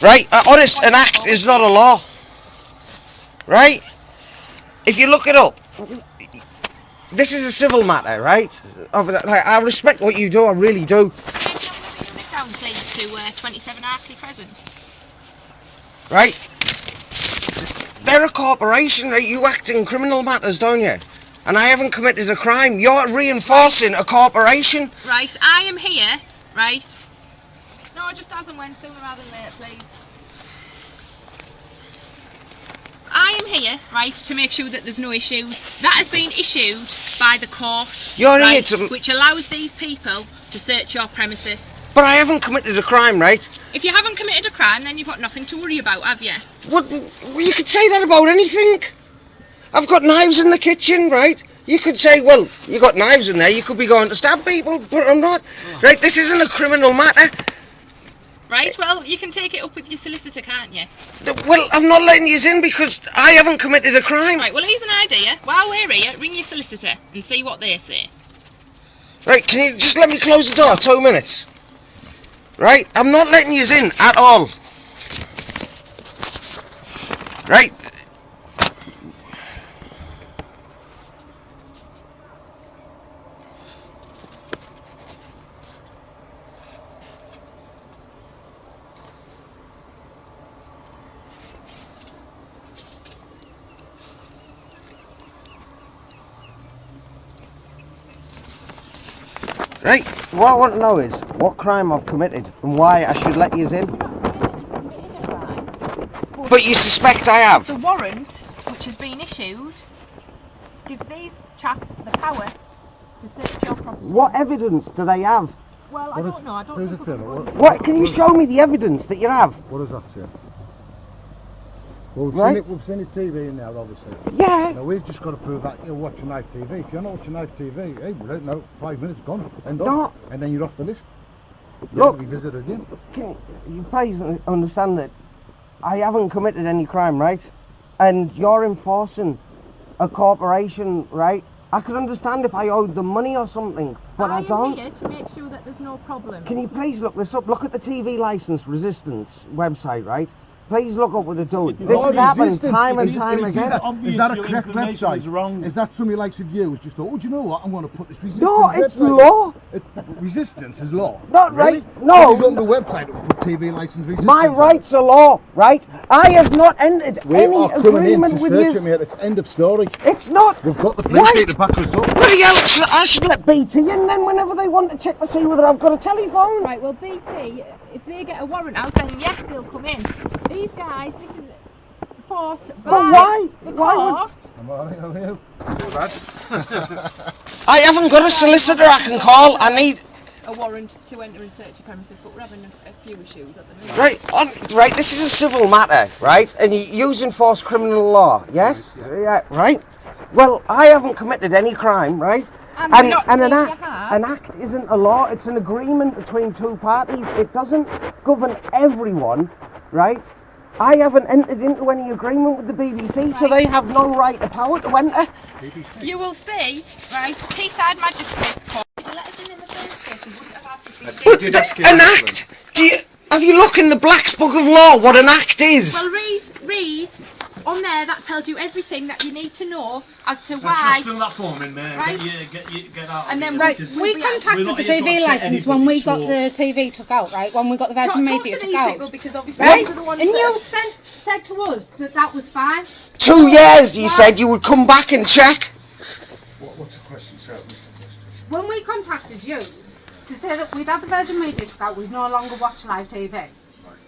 Right? Honest, an act is not a law. Right? If you look it up, this is a civil matter, right? I respect what you do, I really do. This down, please, to 27 Arkley Crescent. Right? They're a corporation, right? You act in criminal matters, don't you? And I haven't committed a crime. You're reinforcing a corporation. Right, I am here, right? No, just as and when, sooner rather than later, please. I am here, right, to make sure that there's no issues. That has been issued by the court, You're right, here to... which allows these people to search your premises. But I haven't committed a crime, right? If you haven't committed a crime, then you've got nothing to worry about, have you? What? You could say that about anything. I've got knives in the kitchen, right? You could say, well, you got knives in there, you could be going to stab people, but I'm not. Right, this isn't a criminal matter. Right, well, you can take it up with your solicitor, can't you? Well, I'm not letting you in because I haven't committed a crime. Right, well, here's an idea. While we're here, ring your solicitor and see what they say. Right, can you just let me close the door? 2 minutes. Right, I'm not letting you in at all. Right. Right, what I want to know is what crime I've committed and why I should let you in. But you suspect I have? The warrant, which has been issued, gives these chaps the power to search your property. What evidence do they have? Well, I don't know. I don't know. What? Can you show me the evidence that you have? What does that say? Well, we've seen it TV in there, obviously. Yeah. Now we've just got to prove that you're watching live TV. If you're not watching live TV, hey, we don't know, 5 minutes gone, end No. off, and then you're off the list. Look, we visited again. Can you please understand that I haven't committed any crime, right? And you're enforcing a corporation, right? I could understand if I owed them money or something, but I don't. I'm here to make sure that there's no problem. Can you please look this up? Look at the TV license resistance website, right? Please look up what they're doing. This has happened time and time again. Is that a correct website? Is that somebody likes of you? Just thought, oh, do you know what? I'm going to put this resistance. No, it's website. law. Resistance is law. Not really? right. No. He's on the website to put TV license resistance. My rights are law, right? I have not entered any agreement with you. Search it, it's end of story. It's not. We've got the police here to back us up. Bloody hell, I should let BT in then whenever they want to check to see whether I've got a telephone. Right, well, BT, if they get a warrant out, then yes, they'll come in. These guys, this is forced by the court. I'm alright, how are you? I haven't got a solicitor I can call. I need a warrant to enter and search the premises, but we're having a few issues at the moment. Right, this is a civil matter, right? And you use enforced criminal law, yes? Yeah, right? Well, I haven't committed any crime, right? And an act isn't a law, it's an agreement between two parties. It doesn't govern everyone, right? I haven't entered into any agreement with the BBC, so they have no right or power to enter. You will see, right, Teesside Magistrate Court. Did you let us in the first place? We wouldn't have had to see But an act? Have you looked in the Black's Book of Law what an act is? Well, read. On there, that tells you everything that you need to know as to why. Let's just fill that form in there. Right. Get out. And then we contacted the TV licence when we got the TV took out, right? When we got the Virgin Media took out. Because obviously right? those are the ones and you said to us that was fine. 2 years, you said you would come back and check. What's the question, sir? When we contacted you to say that we'd had the Virgin Media took out, we'd no longer watch live TV.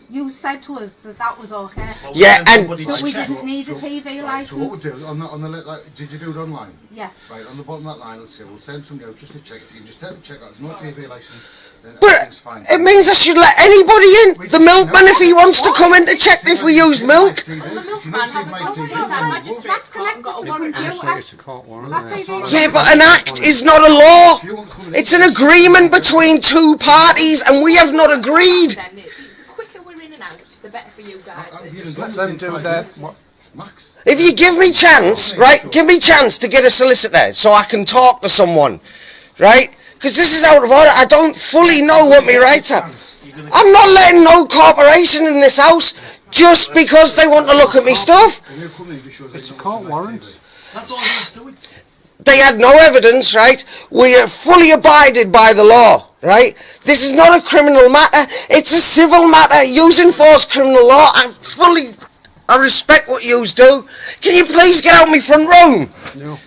You said to us that was okay. Well, yeah, and but we didn't need a TV licence. So what we'll do on the did you do it online? Yes. Right, on the bottom of that line, let's say we'll send somebody out just to check. If you can just tell them check that there's no TV licence, then everything's fine. It means I should let anybody in. The milkman, if he wants to come in to check if we use milk. The milkman hasn't come to Teesside Magistrate Court and got a warrant out. Yeah, but an act is not a law. It's an agreement between two parties, and we have not agreed. The better for you guys. Let them do their Max. If you give me chance, right, give me chance to get a solicitor so I can talk to someone, right? Because this is out of order. I don't fully know what my rights are. I'm not letting no corporation in this house just because they want to look at me stuff. It's a court warrant. That's all there is to it. They had no evidence, right? We are fully abided by the law, right? This is not a criminal matter. It's a civil matter. You enforce criminal law. I respect what you do. Can you please get out of my front room? No.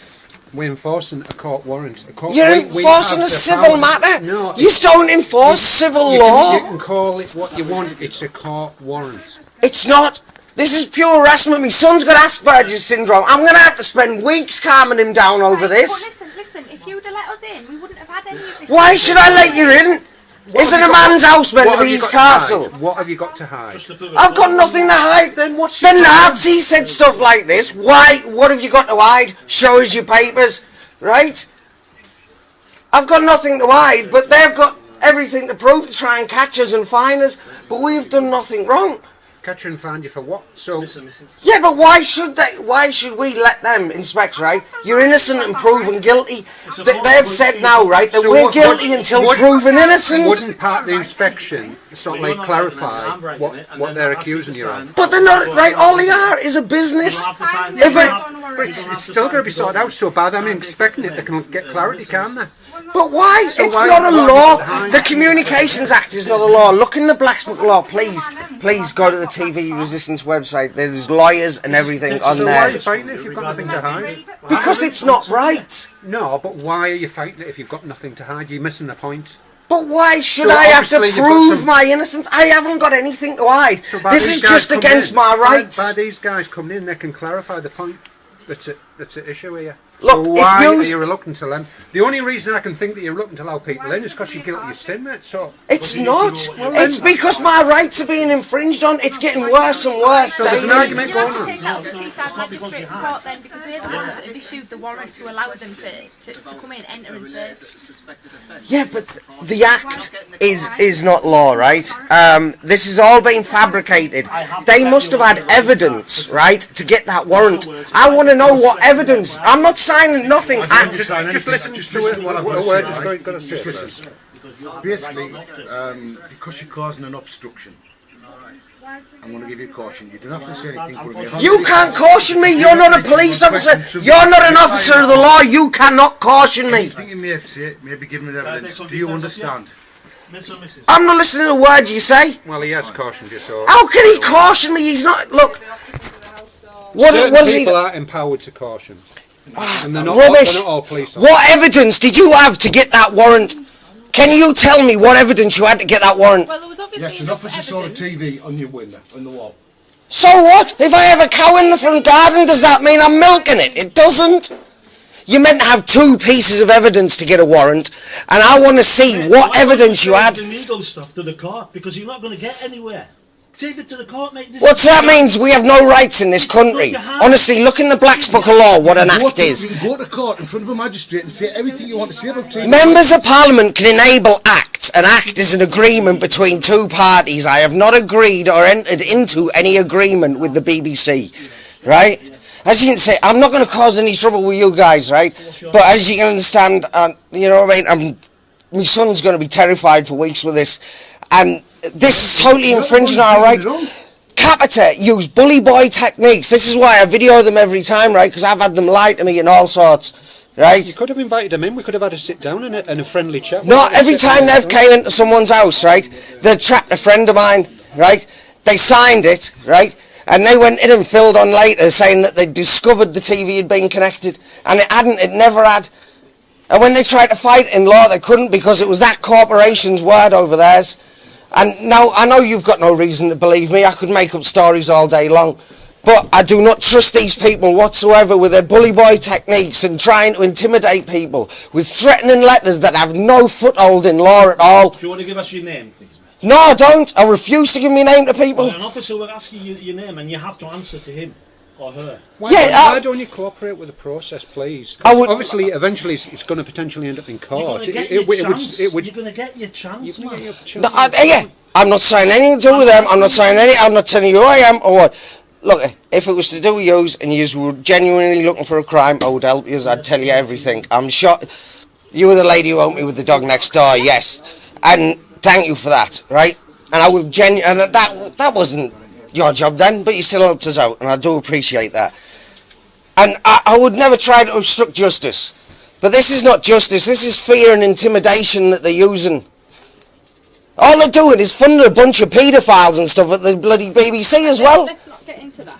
We're enforcing a court warrant. You're enforcing a civil matter? No. You don't enforce civil law. You can call it what you want. It's a court warrant. It's not. This is pure harassment. My son's got Asperger's syndrome. I'm going to have to spend weeks calming him down over this. But listen, if you'd have let us in, we wouldn't have had any of this. Why should I let you in? Isn't a man's house meant to be his castle? What have you got to hide? I've got nothing to hide. Then what's The Nazis said stuff like this. Why? What have you got to hide? Show us your papers, right? I've got nothing to hide, but they've got everything to prove to try and catch us and fine us. But we've done nothing wrong. Catch and find you for what? So yeah, but why should they? Why should we let them inspect? Right? You're innocent and proven guilty. They've said now, right, that we're guilty until proven innocent. Wouldn't part of the inspection sort of like clarify what they're accusing you of? But they're not right. All they are is a business. But it's still going to be sorted out. So by them inspecting it, they can get clarity, can't they? But why? So it's why- not a why law. behind The Communications Act is not a law. Look in the Black Book law, please. Please go to the TV Resistance website. There's lawyers and everything on So why are you there. fighting it if you've got nothing to hide? Because it's not right. No, but why are you fighting it if you've got nothing to hide? You're missing the point. But why should So I have to obviously you've got prove some- my innocence? I haven't got anything to hide. So by This these is guys just coming against in- my by rights. these guys coming in, they can clarify the point that's at issue here. Look, so if why you- are you reluctant to them? The only reason I can think that you're reluctant to allow people in is because you're guilty of sin, mate. So It's not. It's because my rights are being infringed on. It's getting worse and worse So there's an daily. argument You'll have going to on. take that up to Teesside Magistrate's court then, because they're the ones that have issued the warrant to allow them to come in, enter and serve. Yeah, but the act is not law, right? This has all been fabricated. They must have had evidence, right, to get that warrant. I want to know what evidence. I'm not signing nothing. Just listen to it. What we're just going to say. Listen. Basically, because you're causing an obstruction, I'm going to give you a caution. You don't have to say anything. But You can't caution me. You're not a police officer. You're not an officer of the law. You cannot caution me. Anything you may say, maybe give me evidence. Do you understand? Miss or Mrs. I'm not listening to words you say. Well, he has cautioned you, so. How can he caution me? He's not. Look. Certain What is he? people are empowered to caution. And they're not, Rubbish. they're not all police officers. What evidence did you have to get that warrant? Can you tell me what evidence you had to get that warrant? Well, there was obviously Yes, an enough officer saw the evidence. TV on your window, on the wall. So what? If I have a cow in the front garden, does that mean I'm milking it? It doesn't. You're meant to have two pieces of evidence to get a warrant, and I want to see what evidence you had. The legal stuff to the court, because you're not going to get anywhere. Save it to the court, mate. What's that means? We have no rights in this country. Honestly, look in the Black Book of Law what an act is. You can go to court in front of a magistrate and say everything you want to say about TV. Members of Parliament can enable acts. An act is an agreement between two parties. I have not agreed or entered into any agreement with the BBC, right? As you can see, I'm not going to cause any trouble with you guys, right? But as you can understand, you know what I mean, my son's going to be terrified for weeks with this. And this is totally infringing our rights. Capita use bully boy techniques. This is why I video them every time, right? Because I've had them lie to me and all sorts, right? You could have invited them in. We could have had a sit down and a friendly chat. Not every time they've came into someone's house, right? They trapped a friend of mine, right? They signed it, right? And they went in and filled on later saying that they discovered the TV had been connected, and it hadn't. It never had. And when they tried to fight in law, they couldn't because it was that corporation's word over theirs. And now, I know you've got no reason to believe me. I could make up stories all day long. But I do not trust these people whatsoever with their bully boy techniques and trying to intimidate people with threatening letters that have no foothold in law at all. Do you want to give us your name, please? No, I don't. I refuse to give my name to people. Well, an officer will ask you your name and you have to answer to him or her. Why don't you cooperate with the process, please? I would- Obviously, eventually, it's going to potentially end up in You're going court. to get It your would- chance. it would- You're going to get your chance, man. No, I'm not saying anything to do with them. I'm not saying any. I'm not telling you who I am or what. Look, if it was to do with yous and yous were genuinely looking for a crime, I would help yous. I'd tell you everything. I'm sure you were the lady who helped me with the dog next door. Yes, and thank you for that. Right? and I will and that wasn't your job then, but you still helped us out, and I do appreciate that. And I would never try to obstruct justice, but this is not justice. This is fear and intimidation that they're using. All they're doing is funding a bunch of paedophiles and stuff at the bloody BBC as well. Let's not get into that.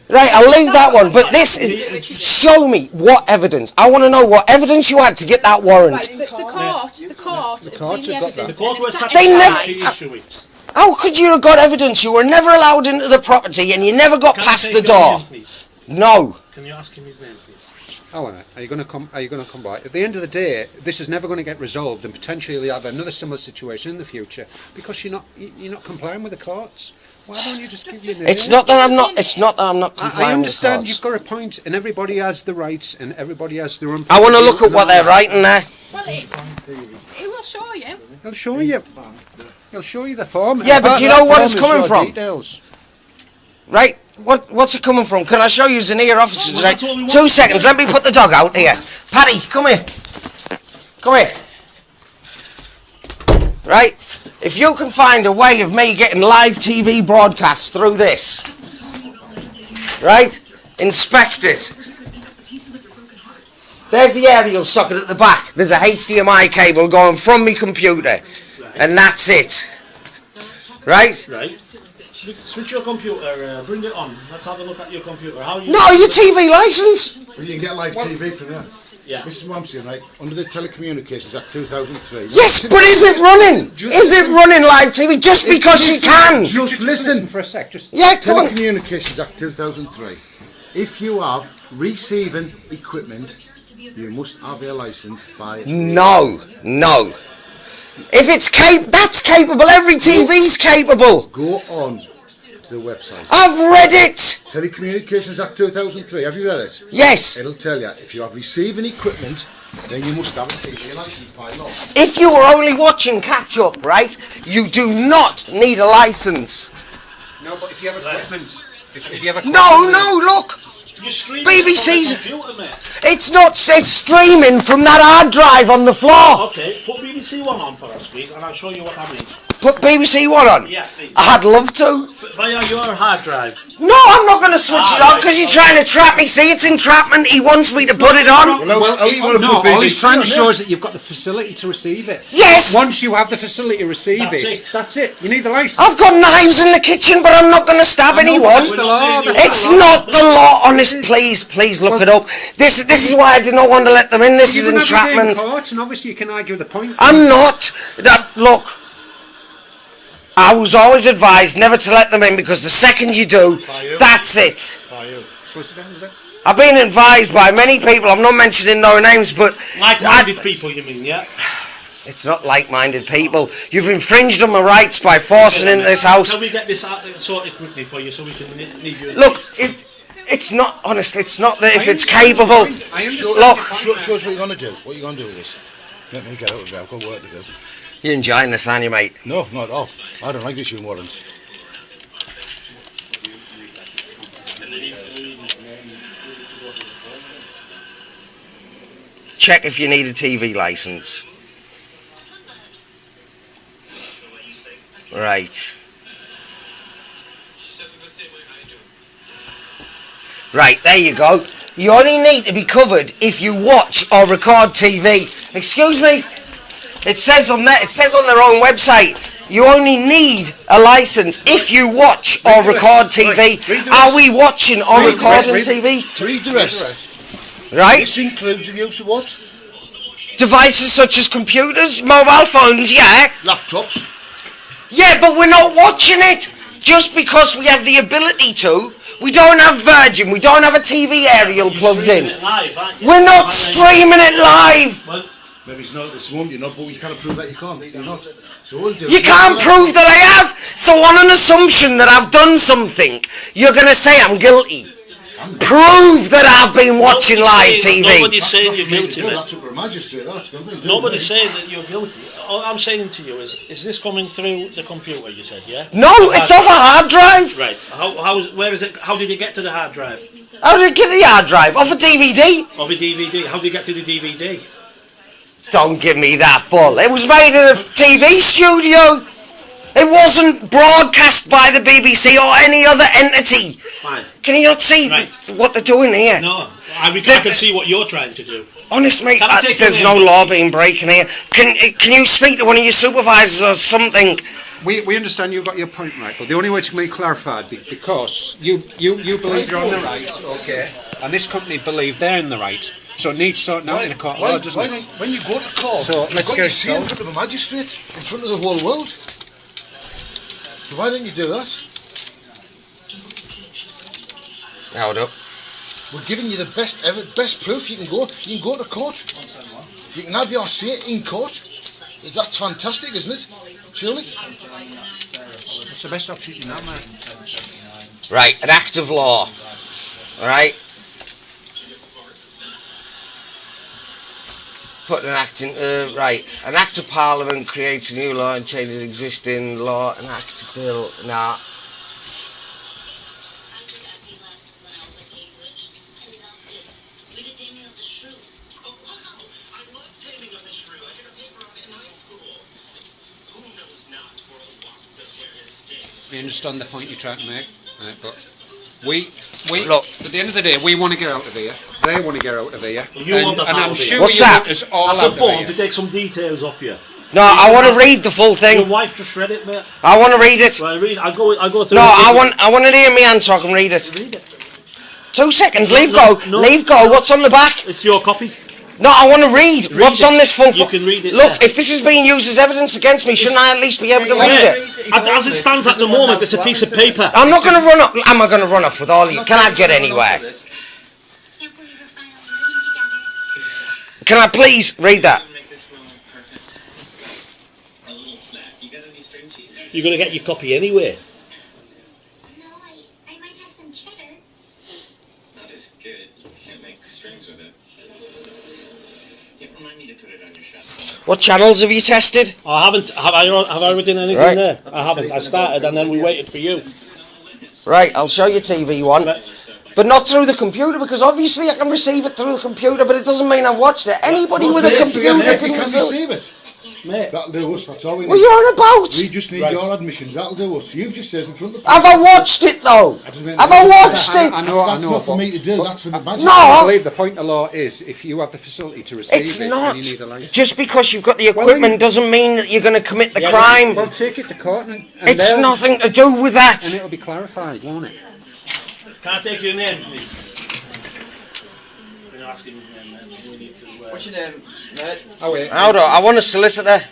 Right, I'll leave that one, but this is, show me what evidence. I want to know what evidence you had to get that warrant. Right, the court have seen the evidence. The court was They never- satisfied to issue it. How could you have got evidence? You were never allowed into the property and you never got Can I past take the your door. name, please? No. Can you ask him his name, please? Oh, are you going to come? Are you going to come by? At the end of the day, this is never going to get resolved, and potentially you'll have another similar situation in the future because you're not complying with the courts. Why don't you just give your name? It's not that I'm not. It's not that I'm not complying I understand with you've the got a point, and everybody has the rights, and everybody has their own. I want to look at what they're writing there. Well, it will show you. He'll show you. He'll show you the form. Yeah, but do you know what it's coming from? Details. Right? What's it coming from? Can I show you Zania officer? Well, that's what we want 2 to seconds. do. Let me put the dog out here. Paddy, come here. Come here. Right? If you can find a way of me getting live TV broadcasts through this, right? Inspect it. There's the aerial socket at the back. There's a HDMI cable going from my computer, and that's it. Right? Right. Switch your computer, bring it on. Let's have a look at your computer. How you? No, your TV license. Well, you can get live TV from there. Yeah. This is what I'm saying, right? Under the Telecommunications Act 2003. Yes, but is it running? Is it running live TV just because you can? Just listen. For a sec. Just Yeah, come on. Telecommunications Act 2003. If you have receiving equipment, you must have a license by. No. If it's that's capable. Every TV's capable. Go on to the website. I've read it. Telecommunications Act 2003. Have you read it? Yes. It'll tell you if you have receiving equipment, then you must have a TV license by law. If you were only watching catch up, right, you do not need a license. no, but if you have equipment, if you have No, look. You're streaming BBC's. it from the computer, mate. It's not. It's streaming from that hard drive on the floor. Okay, put BBC One on for us, please, and I'll show you what I mean. Put BBC One on. Yeah, please. I'd love to. Via your hard drive. No, I'm not going to switch it on because you're trying to trap me. See, it's entrapment. He wants me to put it on. all he's trying to show is that you've got the facility to receive it. Yes. Once you have the facility to receive that's it. You need the license. I've got knives in the kitchen, but I'm not going to stab anyone. It's the law. It's not the law, honest. Please look it up. This is why I did not want to let them in. This is entrapment. Court, and obviously you can argue the point. I'm not. Look, I was always advised never to let them in because the second you do, that's it. I've been advised by many people. I'm not mentioning no names, but Like-minded people, you mean, yeah? it's not like-minded people. You've infringed on my rights by forcing into this house. Can we get this sorted quickly for you so we can leave you? Look, it's not honest. It's not that if it's capable. I understand. Look, Show us what you're going to do. What are you going to do with this? Let me get out of there. I've got work to do. you're enjoying this, aren't you, mate? No, not at all. I don't like issuing warrants. Check if you need a TV license. Right. Right, there you go. You only need to be covered if you watch or record TV. Excuse me? It says on there, it says on their own website, you only need a license if you watch or record TV. Are we watching or recording TV? Read the rest. Right? This includes the use of what? Devices such as computers, mobile phones, yeah. Laptops. Yeah, but we're not watching it just because we have the ability to. We don't have Virgin, we don't have a TV aerial plugged in. Live, aren't you? We're not streaming it live. Well, Maybe it's not this one, you're not, but we can't prove that you can't. You're not. So we'll do You can't prove that I have. So on an assumption that I've done something, you're going to say I'm guilty. Prove that I've been watching live TV. Nobody's saying you're guilty, mate. That's up for a magistrate, that's nothing. Nobody's saying that you're guilty. All I'm saying to you is this coming through the computer, you said, yeah? No, it's off a hard drive. Right. Where is it? How did you get to the hard drive? How did I get the hard drive? Off a DVD. Of a DVD. How did you get to the DVD? Don't give me that bull. It was made in a TV studio. It wasn't broadcast by the BBC or any other entity. Fine. Can you not see what they're doing here? No, I can see what you're trying to do. Honest, mate, Can I take there's your no name, law please? being breaking here. Can you speak to one of your supervisors or something? We understand you've got your point right, but the only way to make it clarified, because you believe you're on the right, okay, and this company believe they're in the right, so it needs sorting out in the court of law, doesn't it? When you go to court, So, you've let's got go your say in so- front of a magistrate, in front of the whole world. So why don't you do that? Hold up. We're giving you the best proof you can go. You can go to court. You can have your say in court. That's fantastic, isn't it? Surely. It's the best option you have, mate. Right, an act of law. Alright? Put an act in, right. An act of parliament creates a new law and changes existing law. An act of bill, nah. We understand the point you're trying to make, right, but we Look. at the end of the day, we want to get out of here. They want to get out of here. You want us and out I'm of here. sure What's you that? want us all That's out a of form here. to take some details off you. No, I want to read the full Your thing. wife just read it, mate. I want to read it. Well, I go through. No, it. I want to hear me hand so I can read it. Read it. 2 seconds, leave No, go. no, Leave go. no. What's on the back? It's your copy. No, I want to read. What's it. on this full You can read it Look, there. if this is being used as evidence against me, shouldn't I at least be able to read it? As it stands at the moment, it's a piece of paper. I'm not going to run up. Am I going to run off with all of you? Can I get anywhere? Can I please read that? You're going to get your copy anyway. No, I might have some cheddar. Not as good. You can't make strings with it. Yeah, remind me to put it on your shelf. What channels have you tested? I haven't. Have I written anything Right. there? I haven't. I started and then we waited for you. Right, I'll show you TV one. But not through the computer, because obviously I can receive it through the computer, but it doesn't mean I've watched it. Anybody with a computer You can can receive it. receive it. Mate. That'll do us. That's all we need. What are you on about? We just need Right. your admissions. That'll do us. You've just said in front of the. Have I watched it though? Have I watched I it? know, That's not for but- me to do. That's for the magistrate. No. I believe the point of law is if you have the facility to receive It's it, not. then you need a license. Just because you've got the equipment doesn't mean that you're going to commit the Yeah, crime. Well, take it to court and It's they'll- nothing to do with that. and it'll be clarified, won't it? Can I take your name, please? Can you ask him his name, mate? We need to, What's your name, mate? Oh wait, Hold on, I want a solicitor.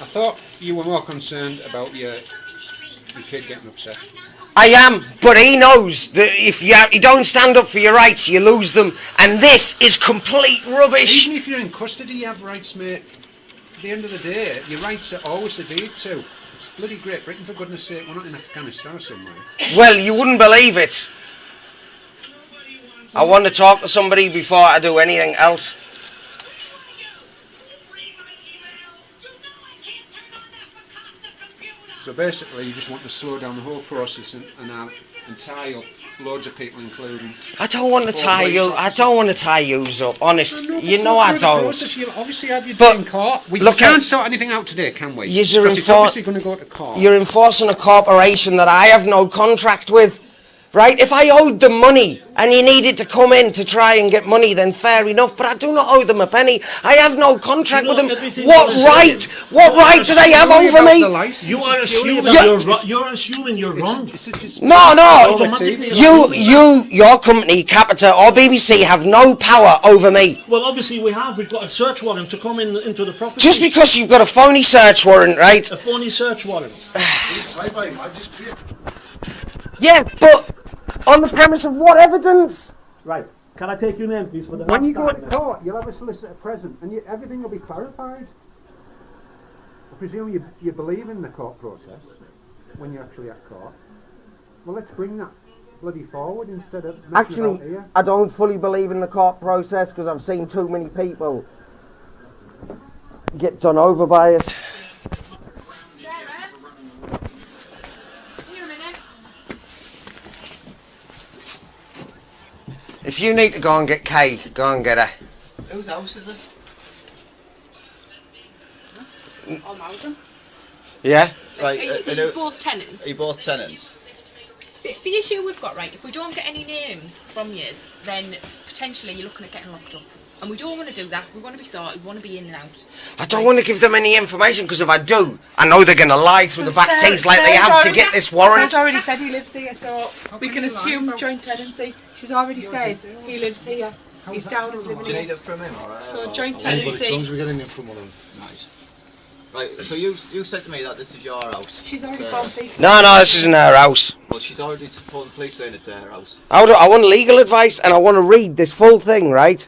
I thought you were more concerned about your kid getting upset. I am, but he knows that if you don't stand up for your rights, you lose them. And this is complete rubbish. Even if you're in custody, you have rights, mate. At the end of the day, your rights are always adhered to. It's bloody Great Britain, for goodness sake. We're not in Afghanistan or somewhere. Well, you wouldn't believe it. I want to talk to somebody before I do anything else. So basically, you just want to slow down the whole process and tie up loads of people, including. I don't want to tie you. I don't want to tie yous up. Honest, you know I don't. You'll obviously have your But day in court. We look can't at- sort anything out today, can we? Yous Because are it's obviously going to go to court. You're enforcing a corporation that I have no contract with. Right? If I owed them money and you needed to come in to try and get money, then fair enough. But I do not owe them a penny. I have no contract You know, with them. everything's What on the right? same. What right do they have over me? You are assuming Yeah. you're assuming you're wrong. No, no. Automatically. Your company, Capita or BBC, have no power over me. Well, obviously we've got a search warrant to come into the property. Just because you've got a phony search warrant, right? A phony search warrant. Tried by a magistrate. Yeah, but on the premise of what evidence? Right. Can I take your name, please, for the When last you go to time? court, you'll have a solicitor present, and everything will be clarified. I presume you believe in the court process when you're actually at court. Well, let's bring that bloody forward instead of messing Actually, about here. I don't fully believe in the court process because I've seen too many people get done over by it. If you need to go and get Kay, go and get her. Whose house is it? Or Mauser. Yeah. Right. Are you both tenants? Are you both tenants? It's the issue we've got, right? If we don't get any names from yous, then potentially you're looking at getting locked up. And we don't want to do that. We want to be sorted. We want to be in and out. I don't want to give them any information because if I do, I know they're going to lie through the back teeth like they have to get this warrant. Sarah's already said he lives here, so we can assume joint tenancy. She's already said he lives here. He's down as living Do you need here. it from him, alright? So joint As long as tenancy. we get in from one of them. Nice. Right, so you said to me that this is your house. She's already So- called police. No, this isn't our house. Well, she's already phoned the police saying it's her house. I want legal advice and I want to read this full thing, right?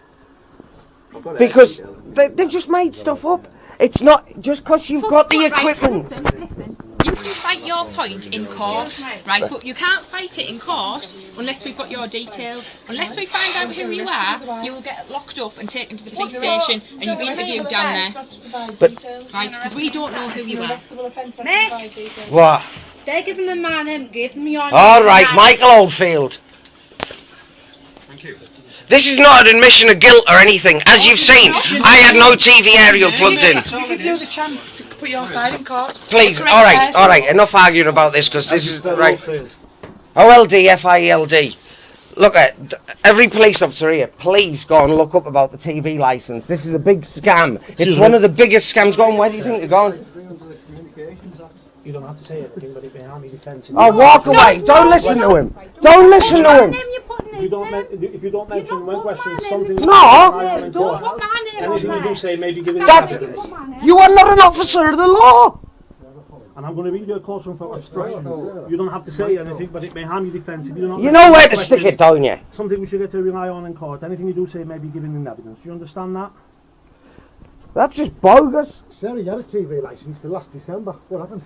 I've got it Because details. they've just made stuff up. It's not just because you've got the equipment. Listen. You can fight your point in court, right? But you can't fight it in court unless we've got your details. Unless we find out who you are, you will get locked up and taken to the police station and you'll be interviewed down there. But- Right? Because we don't know who you are. Mick, What? they're giving them my name, give them your name. All right, Michael Oldfield. Thank you. This is not an admission of guilt or anything. As you've seen, I had no TV aerial plugged in. To give you the chance to put your side in court. Please, Correct all right. person. Enough arguing about this because this is right. OLDFIELD. Look at every police officer here. Please go and look up about the TV license. This is a big scam. It's one of the biggest scams going. Where do you think they're going? You don't have to say anything, but it may harm your defence. Oh, walk away! Don't listen to him. Don't listen to him. If you don't mention one question, something. No. Don't put my name Anything on you do there. say, maybe give it That's- evidence. You are not an officer of the law. And I'm going to read you a call for obstruction. You don't have to say anything, but it may harm your defence. If you don't You know where to stick it, don't you? Something we should get to rely on in court. Anything you do say may be given in evidence. Do you understand that? That's just bogus. Sarah, you had a TV licence till last December. What happened?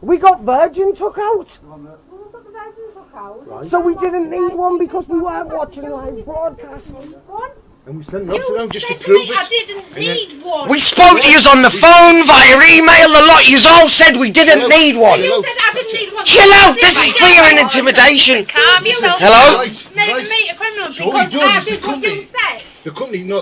We got Virgin took out. So we didn't need one because we weren't watching live broadcasts. And we sent notes You around just to said to prove me I it. didn't need one. We spoke to you on the phone, via email, the lot. You all said we didn't need one. You said I didn't need one. Chill out, this is fear and intimidation. Calm yourself. Hello? Make me a criminal So what because you doing I is the did what you company- said. The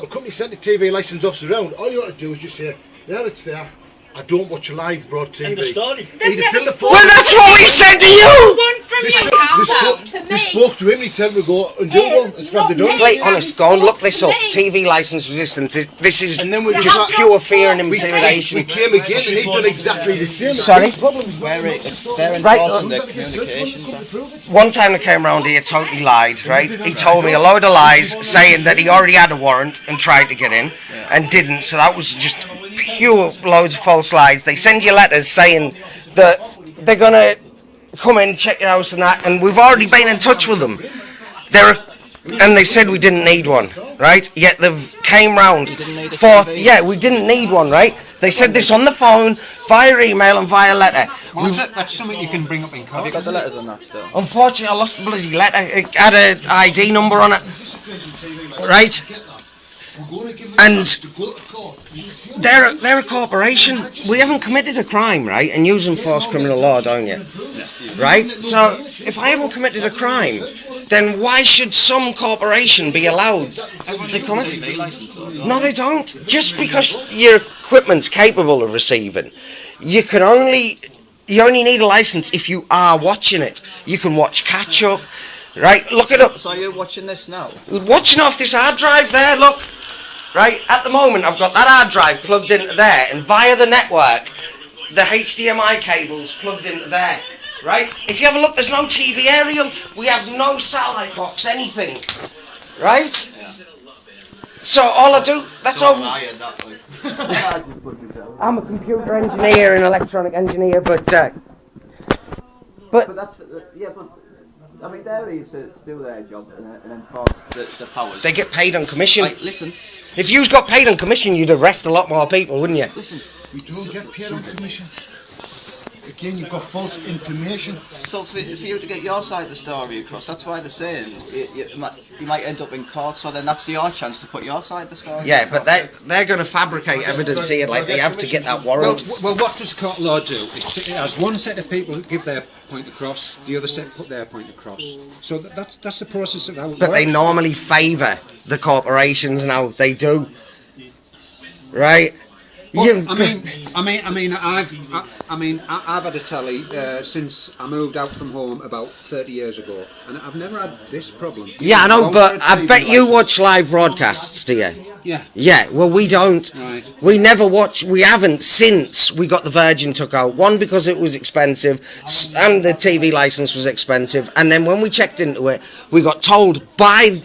company sent the TV licence officer around. All you ought to do is just say, yeah, it's there. I don't watch live broad TV. End of story. He'd have filled the phone. Well, that's what we said to you. One from They you, spoke, calm they down spoke, to they me. spoke to him, he told me to go and do one and slam the door. Wait, honest, go and look this up. TV licence resistance. This is And then we just just- pure fear and We intimidation. came again and he'd done exactly the same. Sorry? The problem is They're Right, enforcing the communications act. One time they came round here, totally lied, right? He told me a load of lies, saying that he already had a warrant and tried to get in, and didn't, so that was just pure loads of false lies. They send you letters saying that they're going to come in, check your house and that, and we've already been in touch with them. And they said we didn't need one, right? Yet they've came round for, yeah, we didn't need one, right? They said this on the phone, via email and via letter. That's something you can bring up in court. Have you got the letters on that still? Unfortunately, I lost the bloody letter. It had an ID number on it, right? And they're a corporation. We haven't committed a crime, right? And you enforce criminal law, don't you? Right? So if I haven't committed a crime, then why should some corporation be allowed to come in? No, they don't. Just because your equipment's capable of receiving, you only need a license if you are watching it. You can watch catch up, right? Look it up. So are you watching this now? Watching off this hard drive there, look. Right, at the moment I've got that hard drive plugged into there, and via the network, the HDMI cable's plugged into there. Right? If you have a look, there's no TV aerial, we have no satellite box, anything. Right? Yeah. So all I do, that's all. But I'm a computer engineer and electronic engineer, but that's yeah, but I mean they're here to do their job and enforce the powers. they get paid on commission. Right, listen. If you got paid on commission, you'd arrest a lot more people, wouldn't you? Listen. We don't get paid on commission. Again, you've got false information. So for you to get your side of the story across, that's why they're saying you might end up in court. So then that's your chance to put your side of the story. Yeah, but they're going to fabricate evidence here like they have to get that warrant. Well, what does court law do? It has one set of people give their point across, the other set put their point across. So that's the process of how it But works. they normally favour the corporations now. They do. Right? I've had a telly since I moved out from home about 30 years ago, and I've never had this problem. Yeah, I know, but I bet you watch live broadcasts, do you? Yeah. Yeah, well, we don't. Right. We never watch, we haven't since we got the Virgin took out. One, because it was expensive, and the TV licence was expensive, and then when we checked into it, we got told by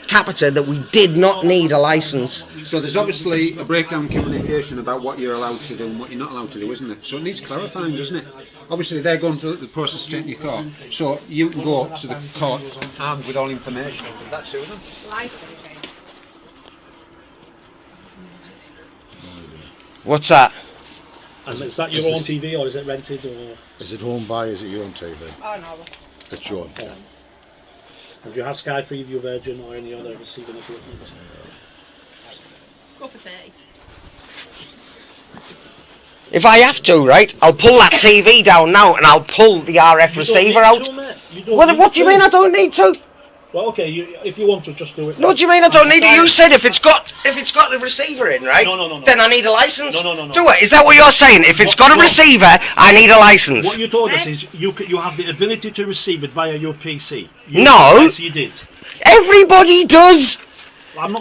Capita that we did not need a licence. So there's obviously a breakdown in communication about what you're allowed to do and what you're not allowed to do, isn't it? So it needs clarifying, doesn't it? Obviously they're going through the process of taking your court, so you can go to the court armed with all information. That's it, isn't it? What's that? And is that your own TV or is it rented or? Is it owned by? Is it your own TV? Oh no. It's your own. Yeah. And do you have Sky Freeview, Virgin, or any other receiving equipment? Go for 30. If I have to, right, I'll pull that TV down now and I'll pull the RF receiver out. What do you mean I don't need to? Well, okay, if you want to, just do it. No, what do you mean I don't need it? You said if it's got the receiver in, right? No. Then I need a license. No. Do it. Is that what you're saying? If it's got a receiver, I need a license. What you told us is you have the ability to receive it via your PC. No. Yes, you did. Everybody does.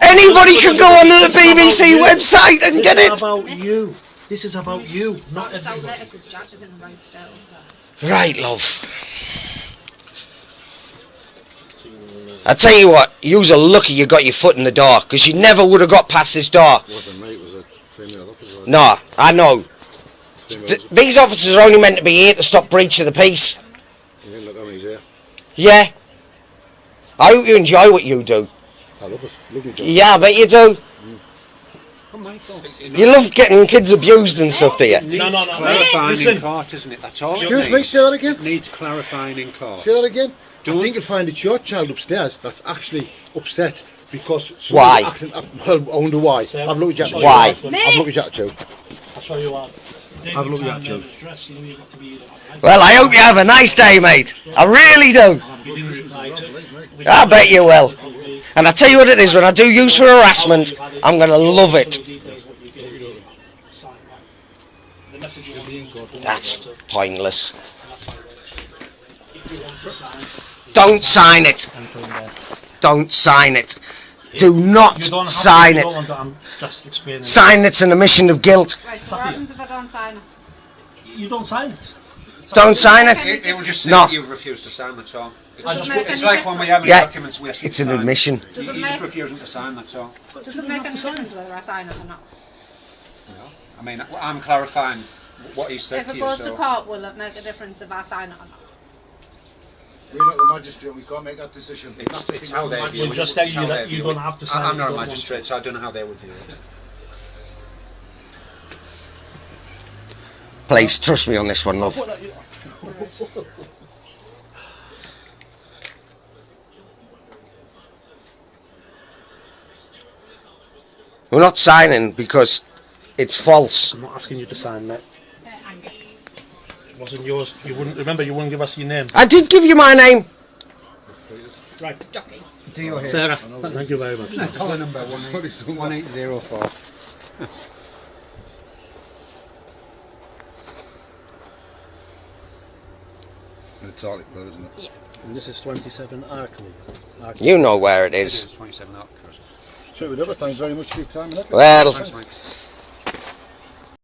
Anybody can go on the BBC website and get it. This is about you. This is about you, not everybody. Right, love. I tell you what, you're lucky you got your foot in the door, because you never would have got past this door. It wasn't me, it was a female officer. No, I know. These officers are only meant to be here to stop breach of the peace. You didn't look at me, he's here. Yeah. I hope you enjoy what you do. I love it. Lovely job. Yeah, I bet you do. You love getting kids abused and stuff, do you? No. Clarifying in court, isn't it? That's all. Excuse me, say that again. It needs clarifying in court. Say that again. I think you'll find it's your child upstairs that's actually upset because why? Acting, well, I wonder why. I've looked at you. Why? I've looked at you. I'll show you what. I've looked at you. Well, I hope you have a nice day, mate. I really do. I bet you will. And I tell you what it is, when I do use for harassment, I'm going to love it. That's pointless. Don't sign it. Don't sign it. Do not sign it. Sign it's an admission of guilt. Right, so what happens if I don't sign it? You don't sign it. Don't sign it. It will just say No. that you've refused to sign, that's all. It's like when we have Yeah, documents we ask you it's to an sign. admission. You're just refusing to sign, that's all. Does it make any difference whether I sign it or not? I mean, I'm clarifying what he said If to it you, goes to so... court, will it make a difference if I sign it or not? We're not the magistrate, we can't make that decision. It's how they view it. We'll just tell you that you don't have to sign it. I'm not a magistrate, so I don't know how they would view it. Please, trust me on this one, love. We're not signing because it's false. I'm not asking you to sign, mate. It wasn't yours. You wouldn't remember. You wouldn't give us your name. I did give you my name. Right. Jockey. Sarah, thank you very much. Call number 1804. It's Hartlepool, isn't it? Yeah. And this is 27 Arkley. You know where it is. 27 Arkley. So, thanks very much for your time and effort. Well, Thanks, Mike.